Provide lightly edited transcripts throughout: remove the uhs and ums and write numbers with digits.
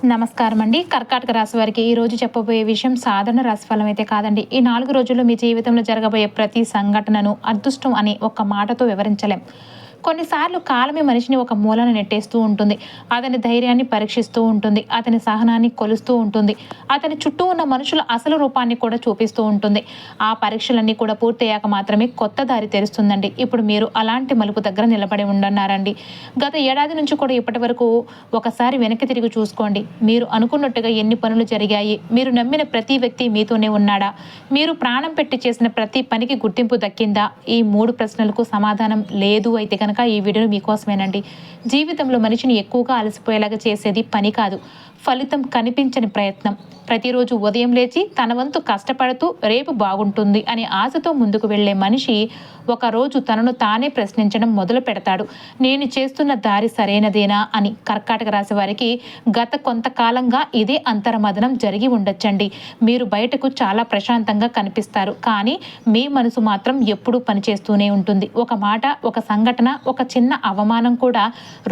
నమస్కారం అండి. కర్కాటక రాశి వారికి ఈ రోజు చెప్పబోయే విషయం సాధారణ రాశిఫలం అయితే కాదండి. ఈ 4 రోజుల్లో మీ జీవితంలో జరగబోయే ప్రతి సంఘటనను అదృష్టం అని ఒక్క మాటతో వివరించలేం. కొన్నిసార్లు కాలమే మనిషిని ఒక మూలన నెట్టేస్తూ ఉంటుంది. అతని ధైర్యాన్ని పరీక్షిస్తూ ఉంటుంది. అతని సహనాన్ని కొలుస్తూ ఉంటుంది. అతని చుట్టూ ఉన్న మనుషుల అసలు రూపాన్ని కూడా చూపిస్తూ ఉంటుంది. ఆ పరీక్షలన్నీ కూడా పూర్తయ్యాక మాత్రమే కొత్త దారి తెరుస్తుందండి. ఇప్పుడు మీరు అలాంటి మలుపు దగ్గర నిలబడి ఉండన్నారండి. గత ఏడాది నుంచి కూడా ఇప్పటి వరకు ఒకసారి వెనక్కి తిరిగి చూసుకోండి. మీరు అనుకున్నట్టుగా ఎన్ని పనులు జరిగాయి? మీరు నమ్మిన ప్రతి వ్యక్తి మీతోనే ఉన్నాడా? మీరు ప్రాణం పెట్టి చేసిన ప్రతి పనికి గుర్తింపు దక్కిందా? ఈ 3 ప్రశ్నలకు సమాధానం లేదు అయితే కనుక ఈ వీడియో మీకోసమేనండి. జీవితంలో మనిషిని ఎక్కువగా అలసిపోయేలాగా చేసేది పని కాదు, ఫలితం కనిపించని ప్రయత్నం. ప్రతిరోజు ఉదయం లేచి తన వంతు కష్టపడుతూ రేపు బాగుంటుంది అనే ఆశతో ముందుకు వెళ్లే మనిషి ఒకరోజు తనను తానే ప్రశ్నించడం మొదలు పెడతాడు. నేను చేస్తున్న దారి సరైనదేనా అని. కర్కాటక రాశి వారికి గత కొంతకాలంగా ఇదే అంతర్మదనం జరిగి ఉండొచ్చండి. మీరు బయటకు చాలా ప్రశాంతంగా కనిపిస్తారు, కానీ మీ మనసు మాత్రం ఎప్పుడూ పనిచేస్తూనే ఉంటుంది. ఒక మాట, ఒక సంఘటన, ఒక చిన్న అవమానం కూడా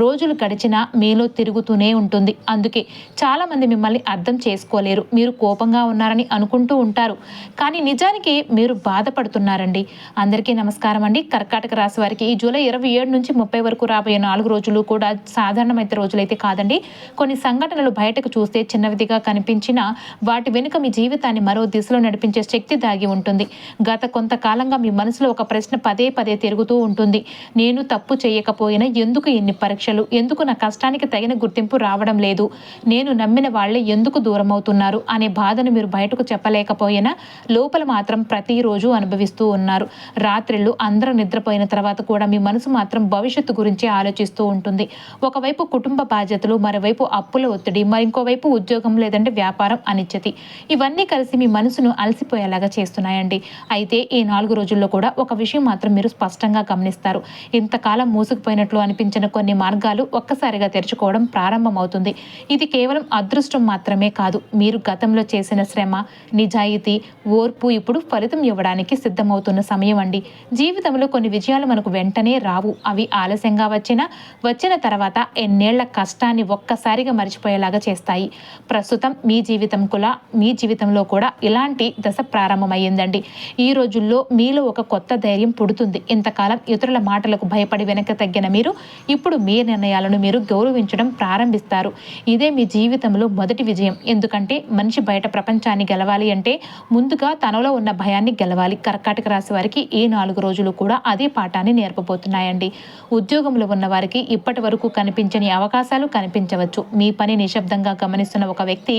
రోజులు గడిచినా మీలో తిరుగుతూనే ఉంటుంది. అందుకే చాలా మంది మిమ్మల్ని అర్థం చేసుకోలేరు. మీరు కోపంగా ఉన్నారని అనుకుంటూ ఉంటారు, కానీ నిజానికి మీరు బాధపడుతున్నారండి. అందరికీ నమస్కారం అండి. కర్కాటక రాశి వారికి ఈ జూలై 27 నుంచి 30 వరకు రాబోయే 4 రోజులు కూడా సాధారణమైన రోజులైతే కాదండి. కొన్ని సంఘటనలు బయటకు చూస్తే చిన్నవిధిగా కనిపించినా వాటి వెనుక మీ జీవితాన్ని మరో దిశలో నడిపించే శక్తి దాగి ఉంటుంది. గత కొంతకాలంగా మీ మనసులో ఒక ప్రశ్న పదే పదే తిరుగుతూ ఉంటుంది. నేను తప్పు చేయకపోయినా ఎందుకు ఇన్ని పరీక్షలు? ఎందుకు నా కష్టానికి తగిన గుర్తింపు రావడం లేదు? నేను నమ్మిన వాళ్ళే ఎందుకు దూరం అవుతున్నారు అనే బాధను మీరు బయటకు చెప్పలేకపోయినా లోపల మాత్రం ప్రతిరోజు అనుభవిస్తూ ఉన్నారు. రాత్రిళ్ళు అందరూ నిద్రపోయిన తర్వాత కూడా మీ మనసు మాత్రం భవిష్యత్తు గురించి ఆలోచిస్తూ ఉంటుంది. ఒకవైపు కుటుంబ బాధ్యతలు, మరోవైపు అప్పుల ఒత్తిడి, మరింకోవైపు ఉద్యోగం లేదంటే వ్యాపారం అనిశ్చితి. ఇవన్నీ కలిసి మీ మనసును అలసిపోయేలాగా చేస్తున్నాయండి. అయితే ఈ 4 రోజుల్లో కూడా ఒక విషయం మాత్రం మీరు స్పష్టంగా గమనిస్తారు. ఇంతకాలం మూసుకుపోయినట్లు అనిపించిన కొన్ని మార్గాలు ఒక్కసారిగా తెరుచుకోవడం ప్రారంభమవుతుంది. ఇది కేవలం అదృష్టం మాత్రమే కాదు, మీరు గతంలో చేసిన శ్రమ, నిజాయితీ, ఓర్పు ఇప్పుడు ఫలితం ఇవ్వడానికి సిద్ధమవుతున్న సమయం అండి. జీవితంలో కొన్ని విజయాలు మనకు వెంటనే రావు. అవి ఆలస్యంగా వచ్చిన తర్వాత ఎన్నేళ్ల కష్టాన్ని ఒక్కసారిగా మర్చిపోయేలాగా చేస్తాయి. ప్రస్తుతం మీ జీవితంలో కూడా ఇలాంటి దశ ప్రారంభమయ్యిందండి. ఈ రోజుల్లో మీలో ఒక కొత్త ధైర్యం పుడుతుంది. ఇంతకాలం ఇతరుల మాటలకు భయపడి వెనక్కి తగ్గిన మీరు ఇప్పుడు మీ నిర్ణయాలను మీరు గౌరవించడం ప్రారంభిస్తారు. ఇదే మీ జీవితంలో మొదటి విజయం. ఎందుకంటే మనిషి బయట ప్రపంచాన్ని గెలవాలి అంటే ముందుగా తనలో ఉన్న భయాన్ని గెలవాలి. కర్కాటక రాశి వారికి ఈ 4 రోజులు కూడా అదే పాఠాన్ని నేర్పబోతున్నాయండి. ఉద్యోగంలో ఉన్న వారికి ఇప్పటి వరకు కనిపించని అవకాశాలు కనిపించవచ్చు. మీ పని నిశ్శబ్దంగా గమనిస్తున్న ఒక వ్యక్తి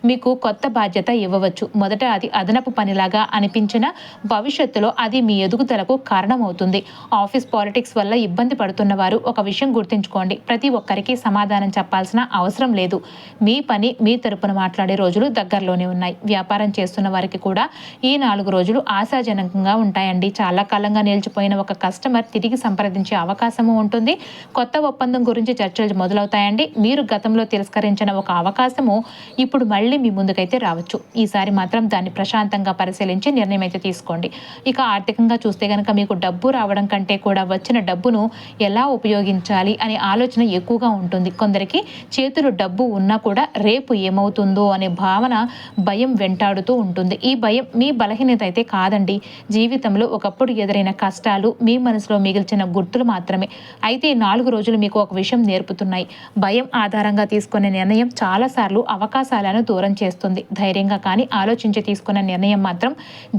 మీకు కొత్త బాధ్యత ఇవ్వవచ్చు. మొదట అది అదనపు పనిలాగా అనిపించిన భవిష్యత్తులో అది మీ ఎదుగుదలకు కారణమవుతుంది. ఆఫీస్ పాలిటిక్స్ వల్ల ఇబ్బంది పడుతున్న వారు ఒక విషయం గుర్తుంచుకోండి. ప్రతి ఒక్కరికి సమాధానం చెప్పాల్సిన అవసరం లేదు. మీ పని మీ తరపున మాట్లాడే రోజులు దగ్గరలోనే ఉన్నాయి. వ్యాపారం చేస్తున్న వారికి కూడా ఈ 4 రోజులు ఆశాజనకంగా ఉంటాయండి. చాలా కాలంగా నిలిచిపోయిన ఒక కస్టమర్ తిరిగి సంప్రదించే అవకాశము ఉంటుంది. కొత్త ఒప్పందం గురించి చర్చలు మొదలవుతాయండి. మీరు గతంలో తిరస్కరించిన ఒక అవకాశము ఇప్పుడు మళ్ళీ మీ ముందుకైతే రావచ్చు. ఈసారి మాత్రం దాన్ని ప్రశాంతంగా పరిశీలించి నిర్ణయం అయితే తీసుకోండి. ఇక ఆర్థికంగా చూస్తే కనుక మీకు డబ్బు రావడం కంటే కూడా వచ్చిన డబ్బును ఎలా ఉపయోగించాలి అనే ఆలోచన ఎక్కువగా ఉంటుంది. కొందరికి చేతులు డబ్బు ఉన్నా కూడా రేపు ఏమవుతుందో అనే భావన, భయం వెంటాడుతూ ఉంటుంది. ఈ భయం మీ బలహీనత అయితే కాదండి. జీవితంలో ఒకప్పుడు ఎదురైన కష్టాలు మీ మనసులో మిగిల్చిన గుర్తులు మాత్రమే. అయితే 4 రోజులు మీకు ఒక విషయం నేర్పుతున్నాయి. భయం ఆధారంగా తీసుకునే నిర్ణయం చాలాసార్లు అవకాశాలను దూరం చేస్తుంది. ధైర్యంగా కానీ ఆలోచించి తీసుకున్న నిర్ణయం మాత్రం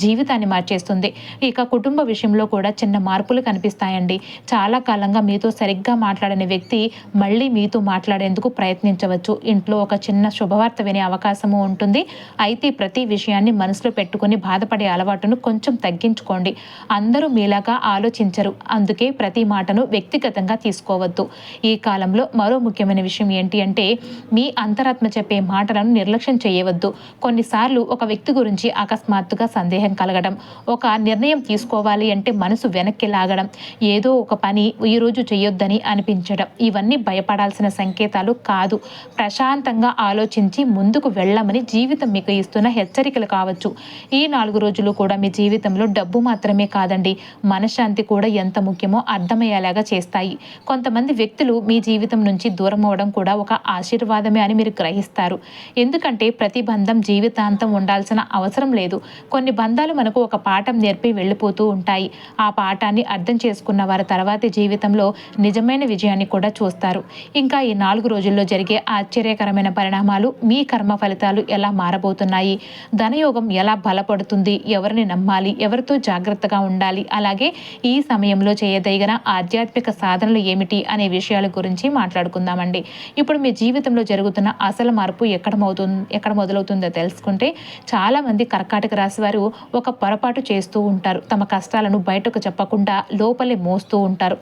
జీవితాన్ని మార్చేస్తుంది. ఇక కుటుంబ విషయంలో కూడా చిన్న మార్పులు కనిపిస్తాయండి. చాలా కాలంగా మీతో సరిగ్గా మాట్లాడని వ్యక్తి మళ్ళీ మీతో మాట్లాడేందుకు ప్రయత్నించవచ్చు. ఇంట్లో ఒక చిన్న శుభవార్త వినే అవకాశము ఉంటుంది. అయితే ప్రతి విషయాన్ని మనసులో పెట్టుకుని బాధపడే అలవాటును కొంచెం తగ్గించుకోండి. అందరూ మీలాగా ఆలోచించరు, అందుకే ప్రతి మాటను వ్యక్తిగతంగా తీసుకోవద్దు. ఈ కాలంలో మరో ముఖ్యమైన విషయం ఏంటి అంటే మీ అంతరాత్మ చెప్పే మాటలను నిర్లక్ష్యం చేయవద్దు. కొన్నిసార్లు ఒక వ్యక్తి గురించి అకస్మాత్తుగా సందేహం కలగడం, ఒక నిర్ణయం తీసుకోవాలి అంటే మనసు వెనక్కి లాగడం, ఏదో ఒక పని ఈరోజు చేయొద్దని అనిపించడం, ఇవన్నీ భయపడాల్సిన సంకేతాలు కాదు. ప్రశాంతంగా ఆలోచించి ముందుకు వెళ్ళమని జీవితం మీకు ఇస్తున్న హెచ్చరికలు కావచ్చు. ఈ 4 రోజులు కూడా మీ జీవితంలో డబ్బు మాత్రమే కాదండి, మనశ్శాంతి కూడా ఎంత ముఖ్యమో అర్థమయ్యేలాగా చేస్తాయి. కొంతమంది వ్యక్తులు మీ జీవితం నుంచి దూరం అవడం కూడా ఒక ఆశీర్వాదమే అని మీరు గ్రహిస్తారు. ఎందుకంటే ప్రతి బంధం జీవితాంతం ఉండాల్సిన అవసరం లేదు. కొన్ని బంధాలు మనకు ఒక పాఠం నేర్పి వెళ్ళిపోతూ ఉంటాయి. ఆ పాఠాన్ని అర్థం చేసుకున్న వారి తర్వాతి జీవితంలో నిజమైన విజయాన్ని కూడా చూస్తారు. ఇంకా ఈ 4 రోజుల్లో జరిగే ఆశ్చర్యకరమైన పరిణామాలు, మీ కర్మ ఫలితాలు ఎలా మారబోతున్నాయి, ధనయోగం ఎలా బలపడుతుంది, ఎవరిని నమ్మాలి, ఎవరితో జాగ్రత్తగా ఉండాలి, అలాగే ఈ సమయంలో చేయదగిన ఆధ్యాత్మిక సాధనలు ఏమిటి అనే విషయాల గురించి మాట్లాడుకుందామండి. ఇప్పుడు మీ జీవితంలో జరుగుతున్న అసలు మార్పు ఎక్కడ మొదలవుతుందో తెలుసుకుంటే, చాలామంది కర్కాటక రాశి వారు ఒక పొరపాటు చేస్తూ ఉంటారు. తమ కష్టాలను బయటకు చెప్పకుండా లోపలే మోస్తూ ఉంటారు.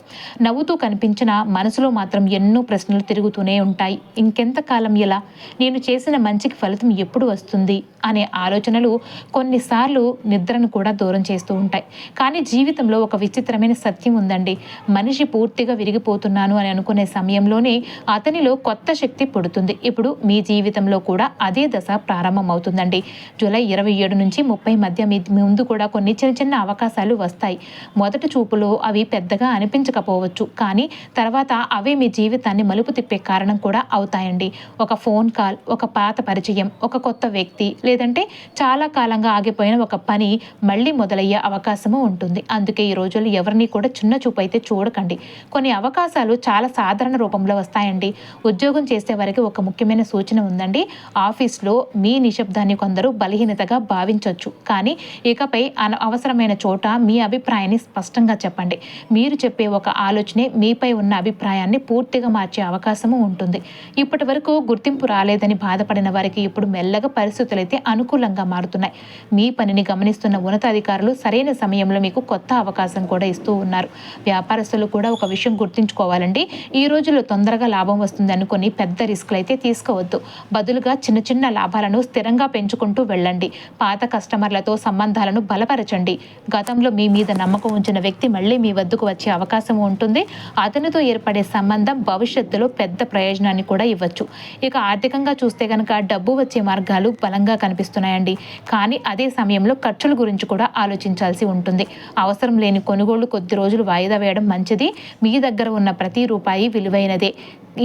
నవ్వుతూ కనిపించిన మనసులో మాత్రం ఎన్నో ప్రశ్నలు తిరుగుతూనే ఉంటాయి. ఇంకెంతకాలం ఇలా, నేను చేసిన మంచికి ఫలితం ఎప్పుడు వస్తుంది అనే ఆలోచనలు కొన్నిసార్లు నిద్రను కూడా దూరం చేస్తూ ఉంటాయి. కానీ జీవితంలో ఒక విచిత్రమైన సత్యం ఉందండి. మనిషి పూర్తిగా విరిగిపోతున్నాను అని అనుకునే సమయంలోనే అతనిలో కొత్త శక్తి పుడుతుంది. ఇప్పుడు మీ జీవితంలో కూడా అదే దశ ప్రారంభమవుతుందండి. జూలై 27 నుంచి 30 మధ్య మీ ముందు కూడా కొన్ని చిన్న చిన్న అవకాశాలు వస్తాయి. మొదటి చూపులో అవి పెద్దగా అనిపించకపోవచ్చు, కానీ తర్వాత అవే మీ జీవితాన్ని మలుపు తిప్పే కారణం కూడా అవుతాయండి. ఒక ఫోన్ కాల్, ఒక పాత పరిచయం, ఒక కొత్త వ్యక్తి, లేదంటే చాలా కాలంగా ఆగిపోయిన ఒక పని మళ్ళీ మొదలయ్యే అవకాశము ఉంటుంది. అందుకే ఈ రోజుల్లో ఎవరిని కూడా చిన్న చూపు అయితే చూడకండి. కొన్ని అవకాశాలు చాలా సాధారణ రూపంలో వస్తాయండి. ఉద్యోగం చేసే వారికి ఒక ముఖ్యమైన సూచన ఉందండి. ఆఫీస్లో మీ నిశ్శబ్దాన్ని కొందరు బలహీనతగా భావించవచ్చు, కానీ ఇకపై అవసరమైన చోట మీ అభిప్రాయాన్ని స్పష్టంగా చెప్పండి. మీరు చెప్పే ఒక ఆలోచనే మీపై ఉన్న అభిప్రాయాన్ని పూర్తిగా మార్చే అవకాశము ఉంటుంది. ఇప్పటి వరకు గుర్తింపు రాలేదని బాధపడిన వారికి ఇప్పుడు మెల్లగా పరిస్థితులు అయితే అనుకూలంగా మారుతున్నాయి. మీ పనిని గమనిస్తున్న ఉన్నతాధికారులు సరైన సమయంలో మీకు కొత్త అవకాశం కూడా ఇస్తూ ఉన్నారు. వ్యాపారస్తులు కూడా ఒక విషయం గుర్తుంచుకోవాలండి. ఈ రోజుల్లో తొందరగా లాభం వస్తుంది అనుకుని పెద్ద రిస్కులు అయితే తీసుకోవద్దు. బదులుగా చిన్న చిన్న లాభాలను స్థిరంగా పెంచుకుంటూ వెళ్ళండి. పాత కస్టమర్లతో సంబంధాలను బలపరచండి. గతంలో మీ మీద నమ్మకం ఉంచిన వ్యక్తి మళ్ళీ మీ వద్దకు వచ్చే అవకాశం ఉంటుంది. అతనితో ఏర్పడే సంబంధం భవిష్యత్తులో పెద్ద ప్రయోజనాన్ని కూడా ఇవ్వచ్చు. ఇక ఆర్థికంగా చూస్తే కనుక డబ్బు వచ్చే మార్గాలు బలంగా కనిపిస్తున్నాయండి. కానీ అదే సమయంలో ఖర్చుల గురించి కూడా ఆలోచించాల్సి ఉంటుంది. అవసరం లేని కొనుగోళ్లు కొద్ది రోజులు వాయిదా వేయడం మంచిది. మీ దగ్గర ఉన్న ప్రతి రూపాయి విలువైనదే.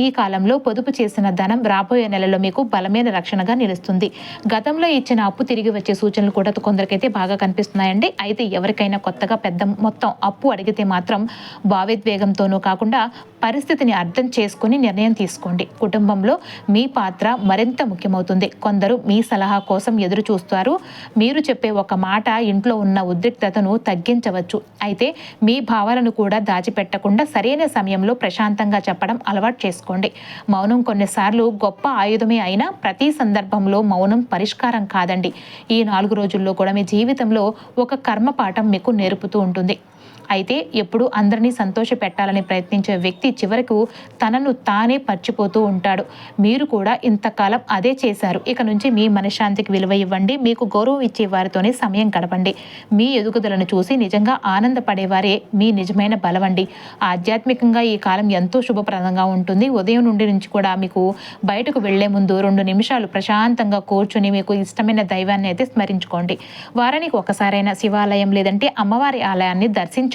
ఈ కాలంలో పొదుపు చేసిన ధనం రాబోయే నెలలో మీకు బలమైన రక్షణగా నిలుస్తుంది. గతంలో ఇచ్చిన అప్పు తిరిగి వచ్చే సూచనలు కూడా కొందరికైతే బాగా కనిపిస్తున్నాయండి. అయితే ఎవరికైనా కొత్తగా పెద్ద మొత్తం అప్పు అడిగితే మాత్రం భావోద్వేగంతోనూ కాకుండా పరిస్థితిని అర్థం చేసుకుని నిర్ణయం తీసుకోండి. కుటుంబంలో మీ పాత్ర మరింత ముఖ్యమవుతుంది. కొందరు మీ సలహా కోసం ఎదురు చూస్తారు. మీరు చెప్పే ఒక మాట ఇంట్లో ఉన్న ఉద్రిక్తతను తగ్గించవచ్చు. అయితే మీ భావాలను కూడా దాచిపెట్టకుండా సరైన సమయంలో ప్రశాంతంగా చెప్పడం అలవాటు చేసుకోండి. మౌనం కొన్నిసార్లు గొప్ప ఆయుధమే అయినా ప్రతి సందర్భంలో మౌనం పరిష్కారం కాదండి. ఈ 4 రోజుల్లో కూడా మీ జీవితంలో ఒక కర్మ పాఠం మీకు నేర్పుతూ ఉంటుంది. అయితే ఎప్పుడు అందరినీ సంతోష పెట్టాలని ప్రయత్నించే వ్యక్తి చివరకు తనను తానే మర్చిపోతూ ఉంటాడు. మీరు కూడా ఇంతకాలం అదే చేశారు. ఇక నుంచి మీ మనశ్శాంతికి విలువ ఇవ్వండి. మీకు గౌరవం ఇచ్చే వారితోనే సమయం గడపండి. మీ ఎదుగుదలను చూసి నిజంగా ఆనందపడేవారే మీ నిజమైన బలవండి. ఆధ్యాత్మికంగా ఈ కాలం ఎంతో శుభప్రదంగా ఉంటుంది. ఉదయం నుంచి కూడా మీకు బయటకు వెళ్లే ముందు 2 నిమిషాలు ప్రశాంతంగా కూర్చుని మీకు ఇష్టమైన దైవాన్ని అయితే స్మరించుకోండి. వారానికి ఒకసారైనా శివాలయం లేదంటే అమ్మవారి ఆలయాన్ని దర్శించండి.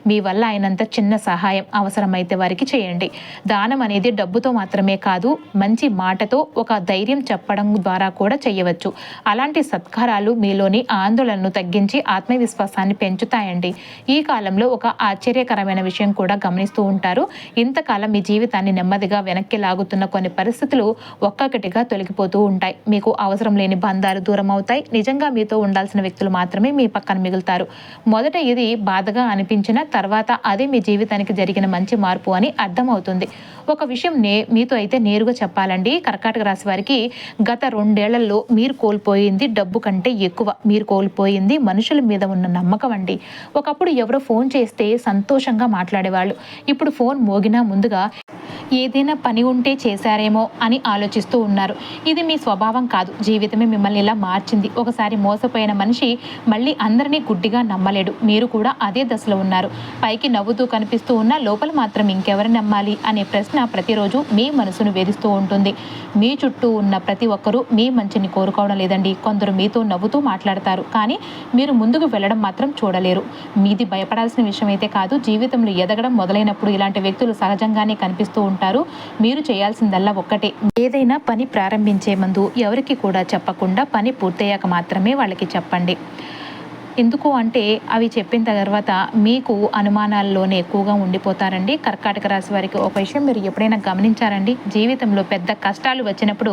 మీ వల్ల అయినంత చిన్న సహాయం అవసరమైతే వారికి చేయండి. దానం అనేది డబ్బుతో మాత్రమే కాదు, మంచి మాటతో ఒక ధైర్యం చెప్పడం ద్వారా కూడా చేయవచ్చు. అలాంటి సత్కారాలు మీలోని ఆందోళనను తగ్గించి ఆత్మవిశ్వాసాన్ని పెంచుతాయండి. ఈ కాలంలో ఒక ఆశ్చర్యకరమైన విషయం కూడా గమనిస్తూ ఉంటారు. ఇంతకాలం మీ జీవితాన్ని నెమ్మదిగా వెనక్కి లాగుతున్న కొన్ని పరిస్థితులు ఒక్కొక్కటిగా తొలగిపోతూ ఉంటాయి. మీకు అవసరం లేని బంధాలు దూరం అవుతాయి. నిజంగా మీతో ఉండాల్సిన వ్యక్తులు మాత్రమే మీ పక్కన మిగులుతారు. మొదట ఇది బాధగా అనిపించిన తర్వాత అదే మీ జీవితానికి జరిగిన మంచి మార్పు అని అర్థమవుతుంది. ఒక విషయం మీతో అయితే నేరుగా చెప్పాలండి. కర్కాటక రాశి వారికి గత 2 ఏళ్లలో మీరు కోల్పోయింది డబ్బు కంటే ఎక్కువ. మీరు కోల్పోయింది మనుషుల మీద ఉన్న నమ్మకం అండి. ఒకప్పుడు ఎవరో ఫోన్ చేస్తే సంతోషంగా మాట్లాడేవాళ్ళు. ఇప్పుడు ఫోన్ మోగినా ముందుగా ఏదైనా పని ఉంటే చేశారేమో అని ఆలోచిస్తూ ఉన్నారు. ఇది మీ స్వభావం కాదు, జీవితమే మిమ్మల్ని ఇలా మార్చింది. ఒకసారి మోసపోయిన మనిషి మళ్ళీ అందరినీ గుడ్డిగా నమ్మలేడు. మీరు కూడా అదే దశలో దశలో ఉన్నారు. పైకి నవ్వుతూ కనిపిస్తూ ఉన్నా లోపల మాత్రం ఇంకెవరిని నమ్మాలి అనే ప్రశ్న ప్రతిరోజు మీ మనసును వేధిస్తూ ఉంటుంది. మీ చుట్టూ ఉన్న ప్రతి ఒక్కరూ మీ మంచిని కోరుకోవడం లేదండి. కొందరు మీతో నవ్వుతూ మాట్లాడతారు, కానీ మీరు ముందుకు వెళ్ళడం మాత్రం చూడలేరు. మీది భయపడాల్సిన విషయం అయితే కాదు. జీవితంలో ఎదగడం మొదలైనప్పుడు ఇలాంటి వ్యక్తులు సహజంగానే కనిపిస్తూ ఉంటారు. మీరు చేయాల్సిందల్లా ఒక్కటే, ఏదైనా పని ప్రారంభించే ముందు ఎవరికి కూడా చెప్పకుండా పని పూర్తయ్యాక మాత్రమే వాళ్ళకి చెప్పండి. ఎందుకు అంటే అవి చెప్పిన తర్వాత మీకు అనుమానాల్లోనే ఎక్కువగా ఉండిపోతారండి. కర్కాటక రాశి వారికి ఒక విషయం మీరు ఎప్పుడైనా గమనించారండి? జీవితంలో పెద్ద కష్టాలు వచ్చినప్పుడు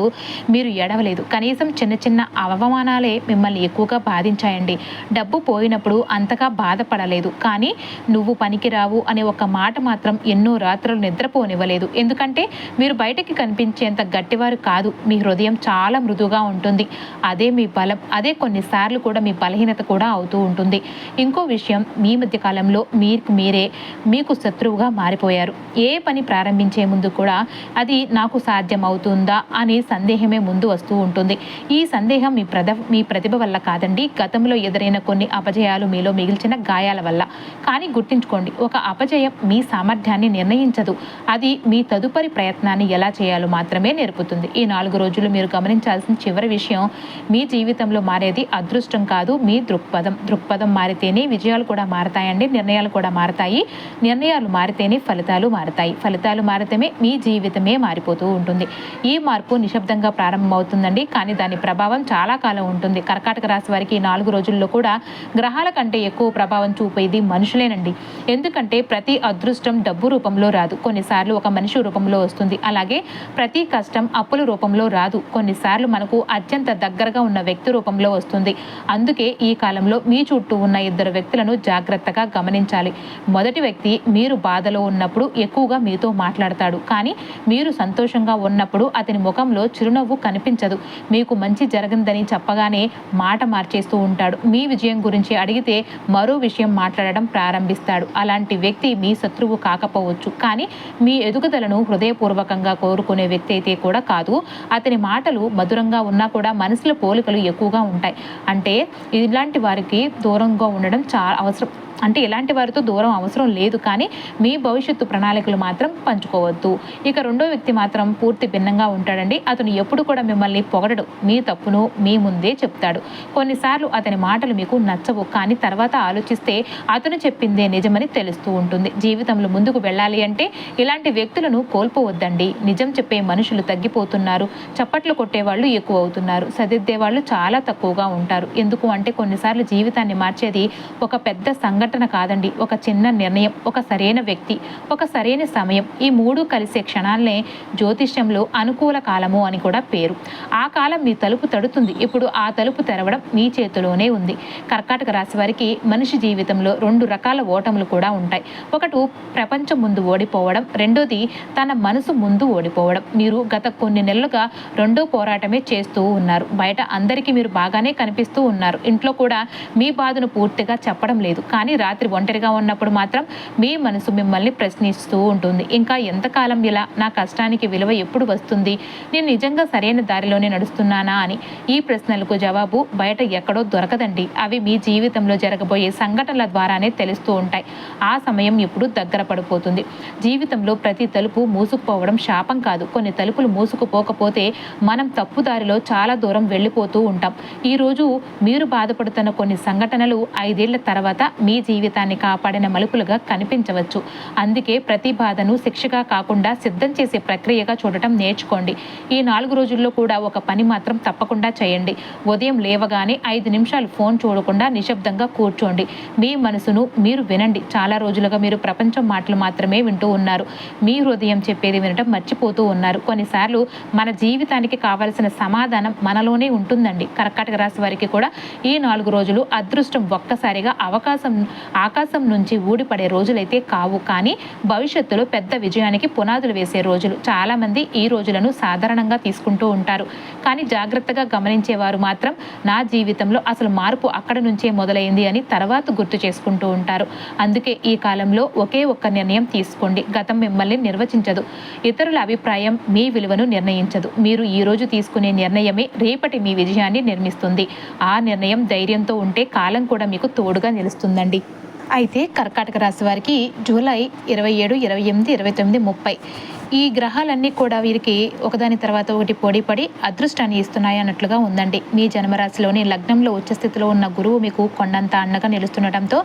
మీరు ఎడవలేదు. కనీసం చిన్న చిన్న అవమానాలే మిమ్మల్ని ఎక్కువగా బాధించాయండి. డబ్బు పోయినప్పుడు అంతగా బాధపడలేదు, కానీ నువ్వు పనికిరావు అనే ఒక మాట మాత్రం ఎన్నో రాత్రులు నిద్రపోనివ్వలేదు. ఎందుకంటే మీరు బయటకి కనిపించేంత గట్టివారు కాదు. మీ హృదయం చాలా మృదువుగా ఉంటుంది. అదే మీ బలం. అదే కొన్నిసార్లు కూడా మీ బలహీనత కూడా అవుతుంది ఉంటుంది. ఇంకో విషయం, మీ మధ్య కాలంలో మీరే మీకు శత్రువుగా మారిపోయారు. ఏ పని ప్రారంభించే ముందు కూడా అది నాకు సాధ్యం అవుతుందా అనే సందేహమే ముందు వస్తూ ఉంటుంది. ఈ సందేహం మీ ప్రతిభ వల్ల కాదండి, గతంలో ఎదురైన కొన్ని అపజయాలు మీలో మిగిల్చిన గాయాల వల్ల. కానీ గుర్తుంచుకోండి, ఒక అపజయం మీ సామర్థ్యాన్ని నిర్ణయించదు. అది మీ తదుపరి ప్రయత్నాన్ని ఎలా చేయాలో మాత్రమే నేర్పుతుంది. ఈ 4 రోజులు మీరు గమనించాల్సిన చివరి విషయం, మీ జీవితంలో మారేది అదృష్టం కాదు, మీ దృక్పథం మారితేనే విజయాలు కూడా మారతాయండి. నిర్ణయాలు కూడా మారతాయి. నిర్ణయాలు మారితేనే ఫలితాలు మారతాయి. ఫలితాలు మారితేనే మీ జీవితమే మారిపోతూ ఉంటుంది. ఈ మార్పు నిశ్శబ్దంగా ప్రారంభమవుతుందండి, కానీ దాని ప్రభావం చాలా కాలం ఉంటుంది. కర్కాటక రాశి వారికి 4 రోజుల్లో కూడా గ్రహాల కంటే ఎక్కువ ప్రభావం చూపేది మనుషులేనండి. ఎందుకంటే ప్రతి అదృష్టం డబ్బు రూపంలో రాదు, కొన్నిసార్లు ఒక మనిషి రూపంలో వస్తుంది. అలాగే ప్రతి కష్టం అప్పుల రూపంలో రాదు, కొన్నిసార్లు మనకు అత్యంత దగ్గరగా ఉన్న వ్యక్తి రూపంలో వస్తుంది. అందుకే ఈ కాలంలో మీ చుట్టూ ఉన్న 2 వ్యక్తులను జాగ్రత్తగా గమనించాలి. మొదటి వ్యక్తి మీరు బాధలో ఉన్నప్పుడు ఎక్కువగా మీతో మాట్లాడతాడు, కానీ మీరు సంతోషంగా ఉన్నప్పుడు అతని ముఖంలో చిరునవ్వు కనిపించదు. మీకు మంచి జరగదని చెప్పగానే మాట మార్చేస్తూ ఉంటాడు. మీ విజయం గురించి అడిగితే మరో విషయం మాట్లాడడం ప్రారంభిస్తాడు. అలాంటి వ్యక్తి మీ శత్రువు కాకపోవచ్చు, కానీ మీ ఎదుగుదలను హృదయపూర్వకంగా కోరుకునే వ్యక్తి అయితే కూడా కాదు. అతని మాటలు మధురంగా ఉన్నా కూడా మనసులో పోలికలు ఎక్కువగా ఉంటాయి. అంటే ఇలాంటి వారికి దూరంగా ఉండడం చాలా అవసరం. అంటే ఇలాంటి వారితో దూరం అవసరం లేదు, కానీ మీ భవిష్యత్తు ప్రణాళికలు మాత్రం పంచుకోవద్దు. ఇక రెండో వ్యక్తి మాత్రం పూర్తి భిన్నంగా ఉంటాడండి. అతను ఎప్పుడు కూడా మిమ్మల్ని పొగడడు, మీ తప్పును మీ ముందే చెప్తాడు. కొన్నిసార్లు అతని మాటలు మీకు నచ్చవు, కానీ తర్వాత ఆలోచిస్తే అతను చెప్పిందే నిజమని తెలుస్తూ ఉంటుంది. జీవితంలో ముందుకు వెళ్ళాలి అంటే ఇలాంటి వ్యక్తులను కోల్పోవద్దండి. నిజం చెప్పే మనుషులు తగ్గిపోతున్నారు, చప్పట్లు కొట్టేవాళ్ళు ఎక్కువ అవుతున్నారు, సరిదిద్దే వాళ్ళు చాలా తక్కువగా ఉంటారు. ఎందుకు అంటే కొన్నిసార్లు జీవితాన్ని మార్చేది ఒక పెద్ద సంఘటన కాదండి, ఒక చిన్న నిర్ణయం, ఒక సరైన వ్యక్తి, ఒక సరైన సమయం. ఈ 3 కలిసే క్షణాలనే జ్యోతిష్యంలో అనుకూల కాలము అని కూడా పేరు. ఆ కాలం మీ తలుపు తడుతుంది. ఇప్పుడు ఆ తలుపు తెరవడం మీ చేతిలోనే ఉంది. కర్కాటక రాశి వారికి మనిషి జీవితంలో 2 రకాల ఓటములు కూడా ఉంటాయి. ఒకటి ప్రపంచం ముందు ఓడిపోవడం, రెండోది తన మనసు ముందు ఓడిపోవడం. మీరు గత కొన్ని నెలలుగా రెండో పోరాటమే చేస్తూ ఉన్నారు. బయట అందరికీ మీరు బాగానే కనిపిస్తూ ఉన్నారు. ఇంట్లో కూడా మీ బాధను పూర్తిగా చెప్పడం లేదు, కానీ రాత్రి ఒంటరిగా ఉన్నప్పుడు మాత్రం మీ మనసు మిమ్మల్ని ప్రశ్నిస్తూ ఉంటుంది. ఇంకా ఎంతకాలం ఇలా? నా కష్టానికి విలువ ఎప్పుడు వస్తుంది? నేను నిజంగా సరైన దారిలోనే నడుస్తున్నానా అని. ఈ ప్రశ్నలకు జవాబు బయట ఎక్కడో దొరకదండి. అవి మీ జీవితంలో జరగబోయే సంఘటనల ద్వారానే తెలుస్తూ ఉంటాయి. ఆ సమయం ఇప్పుడు దగ్గర పడిపోతుంది. జీవితంలో ప్రతి తలుపు మూసుకుపోవడం శాపం కాదు. కొన్ని తలుపులు మూసుకుపోకపోతే మనం తప్పుదారిలో చాలా దూరం వెళ్ళిపోతూ ఉంటాం. ఈరోజు మీరు బాధపడుతున్న కొన్ని సంఘటనలు 5 ఏళ్ల తర్వాత మీ జీవితాన్ని కాపాడిన మలుపులుగా కనిపించవచ్చు. అందుకే ప్రతి బాధను శిక్షగా కాకుండా సిద్ధం చేసే ప్రక్రియగా చూడటం నేర్చుకోండి. ఈ 4 రోజుల్లో కూడా ఒక పని మాత్రం తప్పకుండా చేయండి. ఉదయం లేవగానే 5 నిమిషాలు ఫోన్ చూడకుండా నిశ్శబ్దంగా కూర్చోండి. మీ మనసును మీరు వినండి. చాలా రోజులుగా మీరు ప్రపంచం మాటలు మాత్రమే వింటూ ఉన్నారు. మీ హృదయం చెప్పేది వినటం మర్చిపోతూ ఉన్నారు. కొన్నిసార్లు మన జీవితానికి కావలసిన సమాధానం మనలోనే ఉంటుందండి. కర్కాటక రాశి వారికి కూడా ఈ 4 రోజులు అదృష్టం ఒక్కసారిగా ఆకాశం నుంచి ఊడిపడే రోజులైతే కావు, కానీ భవిష్యత్తులో పెద్ద విజయానికి పునాదులు వేసే రోజులు. చాలా మంది ఈ రోజులను సాధారణంగా తీసుకుంటూ ఉంటారు, కానీ జాగ్రత్తగా గమనించేవారు మాత్రం నా జీవితంలో అసలు మార్పు అక్కడ నుంచే మొదలైంది అని తర్వాత గుర్తు చేసుకుంటూ ఉంటారు. అందుకే ఈ కాలంలో ఒకే ఒక్క నిర్ణయం తీసుకోండి. గతం మిమ్మల్ని నిర్వచించదు, ఇతరుల అభిప్రాయం మీ విలువను నిర్ణయించదు. మీరు ఈ రోజు తీసుకునే నిర్ణయమే రేపటి మీ విజయాన్ని నిర్మిస్తుంది. ఆ నిర్ణయం ధైర్యంతో ఉంటే కాలం కూడా మీకు తోడుగా నిలుస్తుందండి. అయితే కర్కాటక రాశి వారికి జూలై 27, 28, 29, 30 ఈ గ్రహాలన్నీ కూడా వీరికి ఒకదాని తర్వాత ఒకటి పోటీపడి అదృష్టాన్ని ఇస్తున్నాయి అన్నట్లుగా ఉందండి. మీ జన్మరాశిలోని లగ్నంలో ఉచ్చస్థితిలో ఉన్న గురువు మీకు కొండంత అండగా నిలుస్తుండటంతో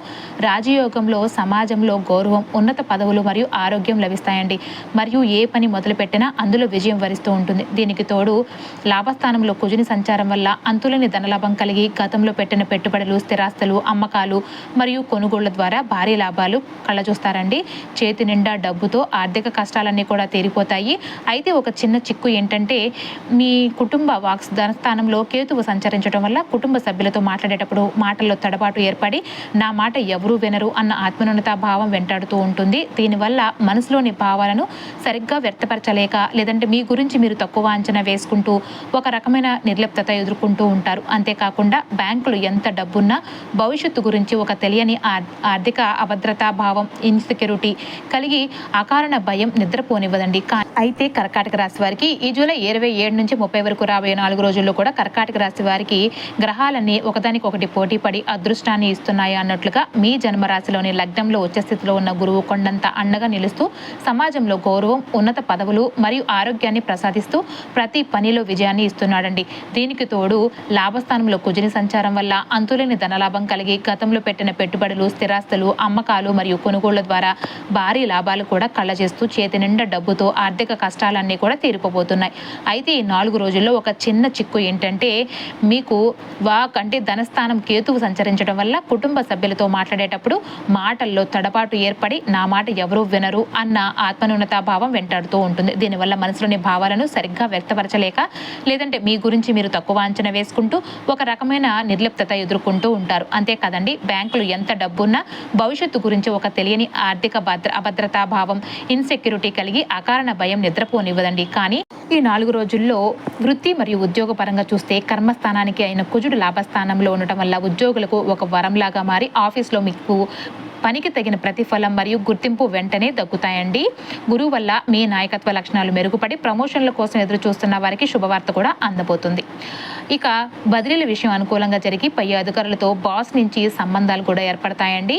రాజయోగంలో సమాజంలో గౌరవం, ఉన్నత పదవులు మరియు ఆరోగ్యం లభిస్తాయండి. మరియు ఏ పని మొదలుపెట్టినా అందులో విజయం వరిస్తూ ఉంటుంది. దీనికి తోడు లాభస్థానంలో కుజుని సంచారం వల్ల అంతులేని ధనలాభం కలిగి గతంలో పెట్టిన పెట్టుబడులు, స్థిరాస్తులు, అమ్మకాలు మరియు కొనుగోళ్ల ద్వారా భారీ లాభాలు కళ్ళచూస్తారండి. చేతి నిండా డబ్బుతో ఆర్థిక కష్టాలన్నీ కూడా తీరిపోతాయి. అయితే ఒక చిన్న చిక్కు ఏంటంటే మీ కుటుంబ ధనస్థానంలో కేతువు సంచరించడం వల్ల కుటుంబ సభ్యులతో మాట్లాడేటప్పుడు మాటల్లో తడబాటు ఏర్పడి నా మాట ఎవరూ వినరు అన్న ఆత్మన్యూనతా భావం వెంటాడుతూ ఉంటుంది. దీనివల్ల మనసులోని భావాలను సరిగ్గా వ్యక్తపరచలేక లేదంటే మీ గురించి మీరు తక్కువ అంచనా వేసుకుంటూ ఒక రకమైన నిర్లిప్తత ఎదుర్కొంటూ ఉంటారు. అంతేకాకుండా బ్యాంకులు ఎంత డబ్బున్నా భవిష్యత్తు గురించి ఒక తెలియని ఆర్థిక అభద్రతా భావం, ఇన్సెక్యూరిటీ కలిగి అకారణ భయం నిద్రపోనివ్వదండి. అయితే కర్కాటక రాశి వారికి ఈ జూలై 27 నుంచి 30 వరకు రాబోయే 4 రోజుల్లో కూడా కర్కాటక రాశి వారికి గ్రహాలన్నీ ఒకదానికొకటి పోటీపడి అదృష్టాన్ని ఇస్తున్నాయి అన్నట్లుగా మీ జన్మరాశిలోని లగ్నంలో ఉచ్చస్థితిలో ఉన్న గురువు కొండంత అండగా నిలుస్తూ సమాజంలో గౌరవం, ఉన్నత పదవులు మరియు ఆరోగ్యాన్ని ప్రసాదిస్తూ ప్రతి పనిలో విజయాన్ని ఇస్తున్నాడండి. దీనికి తోడు లాభస్థానంలో కుజుని సంచారం వల్ల అంతులేని ధనలాభం కలిగి గతంలో పెట్టిన పెట్టుబడులు, స్థిరాస్తులు, అమ్మకాలు మరియు కొనుగోళ్ల ద్వారా భారీ లాభాలు కూడా కళ్ళజేస్తూ చేతి నిండా డబ్బుతో ఆర్థిక కష్టాలన్నీ కూడా తీరిపోబోతున్నాయి. అయితే ఈ 4 రోజుల్లో ఒక చిన్న చిక్కు ఏంటంటే మీకు అంటే ధనస్థానం కేతువు సంచరించడం వల్ల కుటుంబ సభ్యులతో మాట్లాడేటప్పుడు మాటల్లో తడబాటు ఏర్పడి నా మాట ఎవరూ వినరు అన్న ఆత్మన్యూనతా భావం వెంటాడుతూ ఉంటుంది. దీనివల్ల మనసులోని భావాలను సరిగ్గా వ్యక్తపరచలేక లేదంటే మీ గురించి మీరు తక్కువ అంచనా వేసుకుంటూ ఒక రకమైన నిర్లిప్తత ఎదుర్కొంటూ ఉంటారు. అంతే కదండి, బ్యాంకులు ఎంత డబ్బున్నా భవిష్యత్తు గురించి ఒక తెలియని ఆర్థిక అభద్రతా భావం, ఇన్సెక్యూరిటీ కలిగి అకారణ భయం నిద్రపోనివ్వదండి. కానీ ఈ 4 రోజుల్లో వృత్తి మరియు ఉద్యోగ పరంగా చూస్తే కర్మస్థానానికి అయిన కుజుడు లాభస్థానంలో ఉండటం వల్ల ఉద్యోగులకు ఒక వరంలాగా మారి ఆఫీస్లో మీకు పనికి తగిన ప్రతిఫలం మరియు గుర్తింపు వెంటనే దక్కుతాయండి. గురువు వల్ల మీ నాయకత్వ లక్షణాలు మెరుగుపడి ప్రమోషన్ల కోసం ఎదురు చూస్తున్న వారికి శుభవార్త కూడా అందబోతుంది. ఇక బదిలీల విషయం అనుకూలంగా జరిగి పై అధికారులతో బాస్ నుంచి సంబంధాలు కూడా ఏర్పడతాయండి.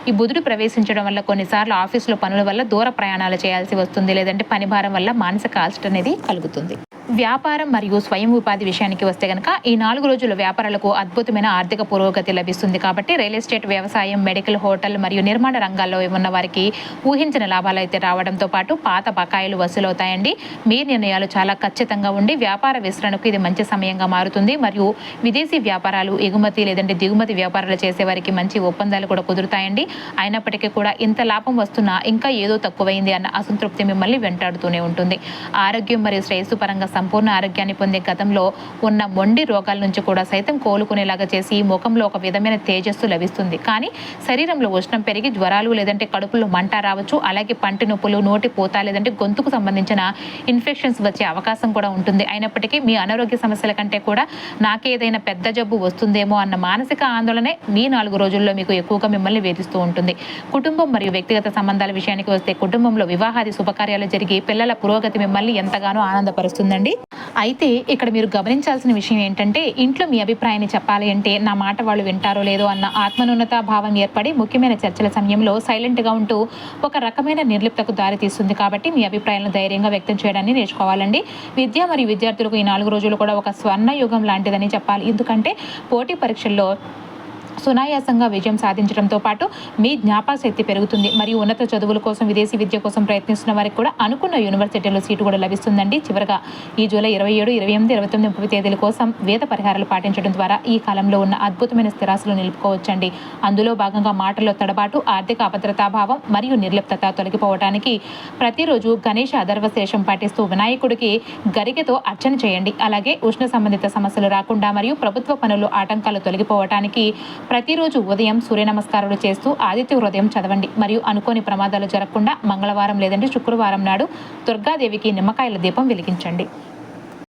ఈ బుధుడు ప్రవేశించడం వల్ల కొన్నిసార్లు ఆఫీసులో పనుల వల్ల దూర ప్రయాణాలు చేయాల్సి వస్తుంది, లేదంటే పని భారం వల్ల మానసిక అలసట అనేది కలుగుతుంది. వ్యాపారం మరియు స్వయం ఉపాధి విషయానికి వస్తే కనుక ఈ 4 రోజుల వ్యాపారాలకు అద్భుతమైన ఆర్థిక పురోగతి లభిస్తుంది. కాబట్టి రియల్ ఎస్టేట్, వ్యవసాయం, మెడికల్, హోటల్ మరియు నిర్మాణ రంగాల్లో ఉన్న వారికి ఊహించిన లాభాలు అయితే రావడంతో పాటు పాత బకాయిలు వసూలవుతాయండి. మీ నిర్ణయాలు చాలా ఖచ్చితంగా ఉండి వ్యాపార విస్తరణకు ఇది మంచి సమయంగా మారుతుంది. మరియు విదేశీ వ్యాపారాలు, ఎగుమతి లేదంటే దిగుమతి వ్యాపారాలు చేసే వారికి మంచి ఒప్పందాలు కూడా కుదురుతాయండి. అయినప్పటికీ కూడా ఇంత లాభం వస్తున్నా ఇంకా ఏదో తక్కువైంది అన్న అసంతృప్తి మిమ్మల్ని వెంటాడుతూనే ఉంటుంది. ఆరోగ్యం మరియు శ్రేయస్సు పరంగా సంపూర్ణ ఆరోగ్యాన్ని పొందే గతంలో ఉన్న మొండి రోగాల నుంచి కూడా సైతం కోలుకునేలాగా చేసి ముఖంలో ఒక విధమైన తేజస్సు లభిస్తుంది. కానీ శరీరంలో ఉష్ణం పెరిగి జ్వరాలు లేదంటే కడుపులో మంట రావచ్చు. అలాగే పంటి నొప్పులు, నోటి పూత లేదంటే గొంతుకు సంబంధించిన ఇన్ఫెక్షన్స్ వచ్చే అవకాశం కూడా ఉంటుంది. అయినప్పటికీ మీ అనారోగ్య సమస్యల కంటే కూడా నాకేదైనా పెద్ద జబ్బు వస్తుందేమో అన్న మానసిక ఆందోళనే మీ 4 రోజుల్లో మీకు ఎక్కువగా మిమ్మల్ని వేధిస్తూ ఉంటుంది. కుటుంబం మరియు వ్యక్తిగత సంబంధాల విషయానికి వస్తే కుటుంబంలో వివాహాది శుభకార్యాలు జరిగి పిల్లల పురోగతి మిమ్మల్ని ఎంతగానో ఆనందపరుస్తుందండి. అయితే ఇక్కడ మీరు గమనించాల్సిన విషయం ఏంటంటే ఇంట్లో మీ అభిప్రాయాన్ని చెప్పాలి అంటే నా మాట వాళ్ళు వింటారో లేదో అన్న ఆత్మన్యూనతా భావం ఏర్పడి ముఖ్యమైన చర్చల సమయంలో సైలెంట్గా ఉంటూ ఒక రకమైన నిర్లిప్తకు దారితీస్తుంది. కాబట్టి మీ అభిప్రాయాలను ధైర్యంగా వ్యక్తం చేయడాన్ని నేర్చుకోవాలండి. విద్య మరియు విద్యార్థులకు ఈ 4 రోజులు కూడా ఒక స్వర్ణయుగం లాంటిదని చెప్పాలి. ఎందుకంటే పోటీ పరీక్షల్లో సునాయాసంగా విజయం సాధించడంతో పాటు మీ జ్ఞాపకశక్తి పెరుగుతుంది. మరియు ఉన్నత చదువుల కోసం, విదేశీ విద్య కోసం ప్రయత్నిస్తున్న వారికి కూడా అనుకున్న యూనివర్సిటీలో సీటు కూడా లభిస్తుందండి. చివరగా ఈ జూలై 27, 28, 29, 30 తేదీల కోసం వేద పరిహారాలు పాటించడం ద్వారా ఈ కాలంలో ఉన్న అద్భుతమైన స్థిరాస్తులు నిలుపుకోవచ్చండి. అందులో భాగంగా మాటల్లో తడబాటు, ఆర్థిక అభద్రతాభావం మరియు నిర్లిప్తత తొలగిపోవడానికి ప్రతిరోజు గణేష అధర్వశేషం పాటిస్తూ వినాయకుడికి గరికెతో అర్చన చేయండి. అలాగే ఉష్ణ సంబంధిత సమస్యలు రాకుండా మరియు ప్రభుత్వ పనులు ఆటంకాలు తొలగిపోవడానికి ప్రతిరోజు ఉదయం సూర్య నమస్కారాలు చేస్తూ ఆదిత్య హృదయం చదవండి. మరియు అనుకోని ప్రమాదాలు జరగకుండా మంగళవారం లేదంటే శుక్రవారం నాడు దుర్గాదేవికి నిమ్మకాయల దీపం వెలిగించండి.